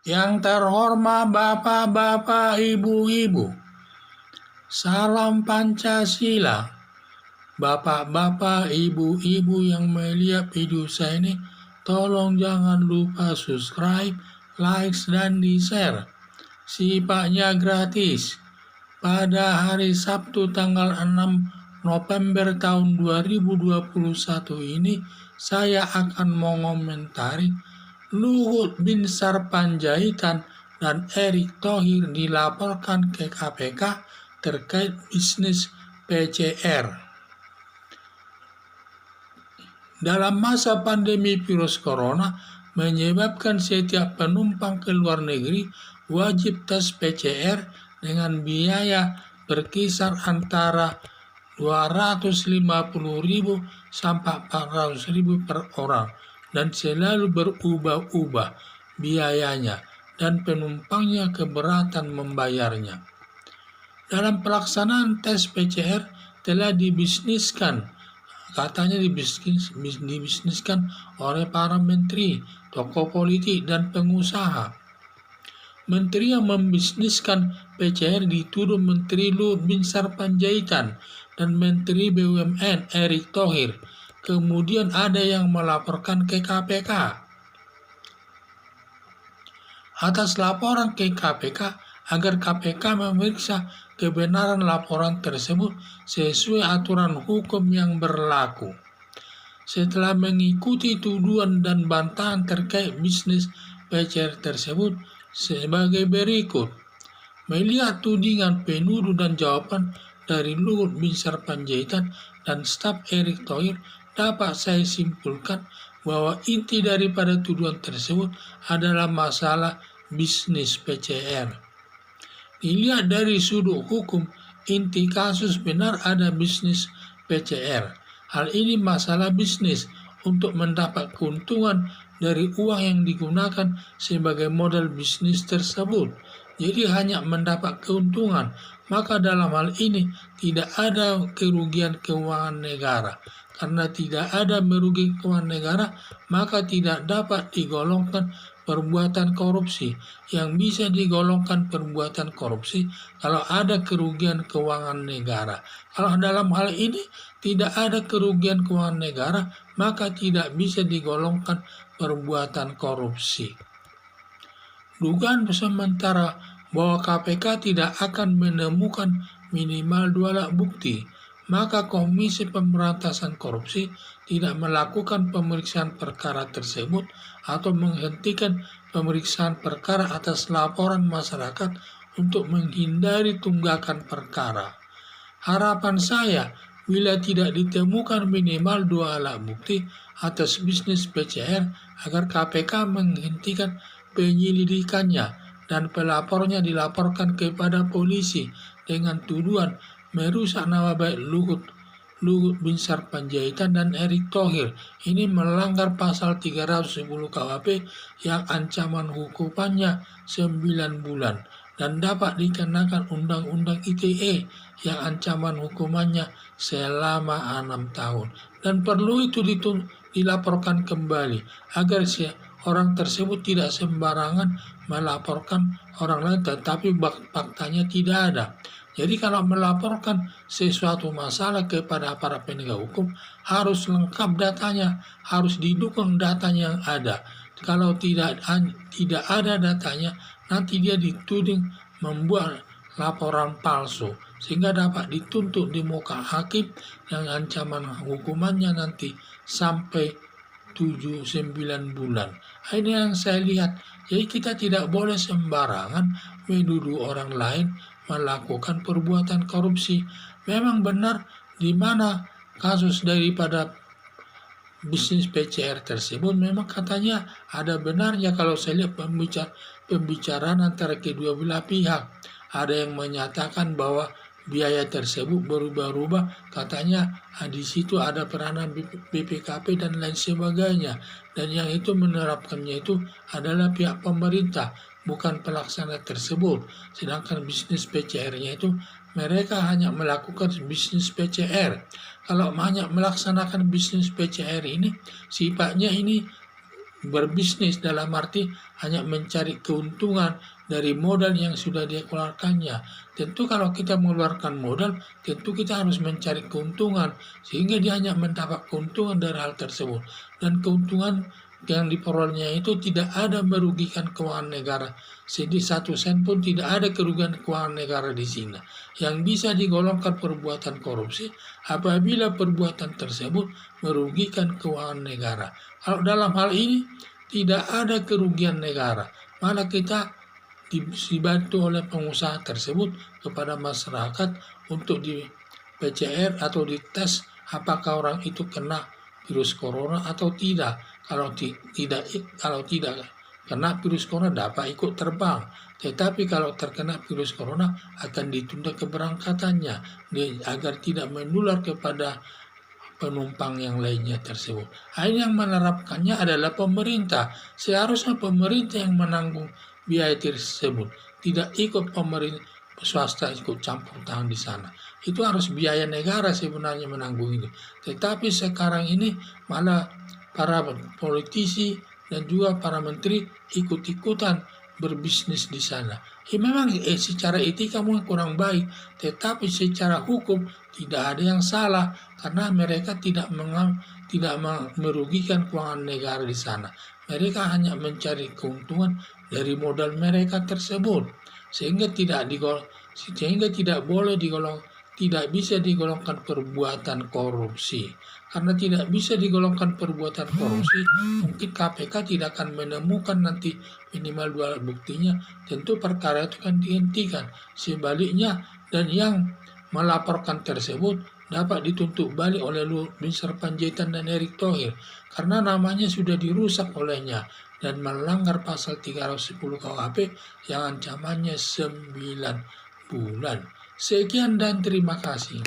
Yang terhormat Bapak-bapak, Ibu-ibu, salam Pancasila. Bapak-bapak, Ibu-ibu yang melihat video saya ini, tolong jangan lupa subscribe, like, dan di-share. Sifatnya gratis. Pada hari Sabtu tanggal 6 November tahun 2021 ini, saya akan mengomentari Luhut Binsar Panjaitan dan Erick Thohir dilaporkan ke KPK terkait bisnis PCR. Dalam masa pandemi virus corona menyebabkan setiap penumpang ke luar negeri wajib tes PCR dengan biaya berkisar antara 250.000 sampai 400.000 per orang dan selalu berubah-ubah biayanya dan penumpangnya keberatan membayarnya. Dalam pelaksanaan tes PCR telah dibisniskan oleh para menteri, tokoh politik, dan pengusaha. Menteri yang membisniskan PCR dituduh Menteri Luhut Binsar Panjaitan dan Menteri BUMN Erick Thohir. Kemudian ada yang melaporkan ke KPK. Atas laporan ke KPK agar KPK memeriksa kebenaran laporan tersebut sesuai aturan hukum yang berlaku. Setelah mengikuti tuduhan dan bantahan terkait bisnis PCR tersebut sebagai berikut. Melihat tudingan penuduh dan jawaban dari Luhut Binsar Panjaitan dan staf Erick Thohir, dapat saya simpulkan bahwa inti daripada tuduhan tersebut adalah masalah bisnis PCR. Dilihat dari sudut hukum, inti kasus benar ada bisnis PCR. Hal ini masalah bisnis untuk mendapat keuntungan dari uang yang digunakan sebagai modal bisnis tersebut. Jadi hanya mendapat keuntungan, maka dalam hal ini tidak ada kerugian keuangan negara. Karena tidak ada merugikan keuangan negara, maka tidak dapat digolongkan perbuatan korupsi. Yang bisa digolongkan perbuatan korupsi kalau ada kerugian keuangan negara. Kalau dalam hal ini tidak ada kerugian keuangan negara, maka tidak bisa digolongkan perbuatan korupsi. Dugaan sementara bahwa KPK tidak akan menemukan minimal 2 alat bukti, maka Komisi Pemberantasan Korupsi tidak melakukan pemeriksaan perkara tersebut atau menghentikan pemeriksaan perkara atas laporan masyarakat untuk menghindari tunggakan perkara. Harapan saya, bila tidak ditemukan minimal 2 alat bukti atas bisnis PCR, agar KPK menghentikan penyelidikannya dan pelapornya dilaporkan kepada polisi dengan tuduhan merusak nama baik Luhut Binsar Panjaitan dan Erick Thohir. Ini melanggar pasal 310 KUHP yang ancaman hukumannya 9 bulan dan dapat dikenakan Undang-Undang ITE yang ancaman hukumannya selama 6 tahun. Dan perlu itu dilaporkan kembali agar orang tersebut tidak sembarangan melaporkan orang lain tetapi faktanya tidak ada. Jadi kalau melaporkan sesuatu masalah kepada para penegak hukum harus lengkap datanya, harus didukung datanya yang ada. Kalau tidak ada datanya, nanti dia dituding membuat laporan palsu sehingga dapat dituntut di muka hakim yang ancaman hukumannya nanti sampai 7-9 bulan. Ini yang saya lihat. Jadi kita tidak boleh sembarangan menuduh orang lain melakukan perbuatan korupsi. Memang benar di mana kasus daripada bisnis PCR tersebut memang katanya ada benarnya kalau saya lihat pembicaraan antara kedua belah pihak. Ada yang menyatakan bahwa biaya tersebut berubah-ubah, katanya di situ ada peranan BPKP dan lain sebagainya. Dan yang itu menerapkannya itu adalah pihak pemerintah, bukan pelaksana tersebut. Sedangkan bisnis PCR-nya itu mereka hanya melakukan bisnis PCR. Kalau hanya melaksanakan bisnis PCR ini, sifatnya ini berbisnis dalam arti hanya mencari keuntungan dari modal yang sudah dia keluarkannya. Tentu kalau kita mengeluarkan modal, tentu kita harus mencari keuntungan sehingga dia hanya mendapat keuntungan dari hal tersebut. Dan keuntungan yang diperolehnya itu tidak ada merugikan keuangan negara. Jadi 1 sen pun tidak ada kerugian keuangan negara di sini. Yang bisa digolongkan perbuatan korupsi apabila perbuatan tersebut merugikan keuangan negara. Kalau dalam hal ini tidak ada kerugian negara, malah kita dibantu oleh pengusaha tersebut kepada masyarakat untuk di PCR atau dites apakah orang itu kena virus corona atau tidak. Kalau tidak kena virus corona dapat ikut terbang, tetapi kalau terkena virus corona akan ditunda keberangkatannya agar tidak menular kepada penumpang yang lainnya tersebut. Ini yang menerapkannya adalah pemerintah. Seharusnya pemerintah yang menanggung biaya tersebut, tidak ikut pemerintah swasta ikut campur tangan di sana. Itu harus biaya negara sebenarnya menanggung ini. Tetapi sekarang ini malah para politisi dan juga para menteri ikut-ikutan berbisnis di sana. Memang secara etika mungkin kurang baik, tetapi secara hukum tidak ada yang salah karena mereka tidak merugikan keuangan negara di sana. Mereka hanya mencari keuntungan dari modal mereka tersebut, sehingga tidak bisa digolongkan perbuatan korupsi. Karena tidak bisa digolongkan perbuatan korupsi, mungkin KPK tidak akan menemukan nanti minimal 2 alat buktinya, tentu perkara itu akan dihentikan. Sebaliknya, dan yang melaporkan tersebut dapat dituntut balik oleh Luhut Binsar Panjaitan dan Erick Thohir karena namanya sudah dirusak olehnya dan melanggar pasal 310 KUHP yang ancamannya 9 bulan. Sekian dan terima kasih.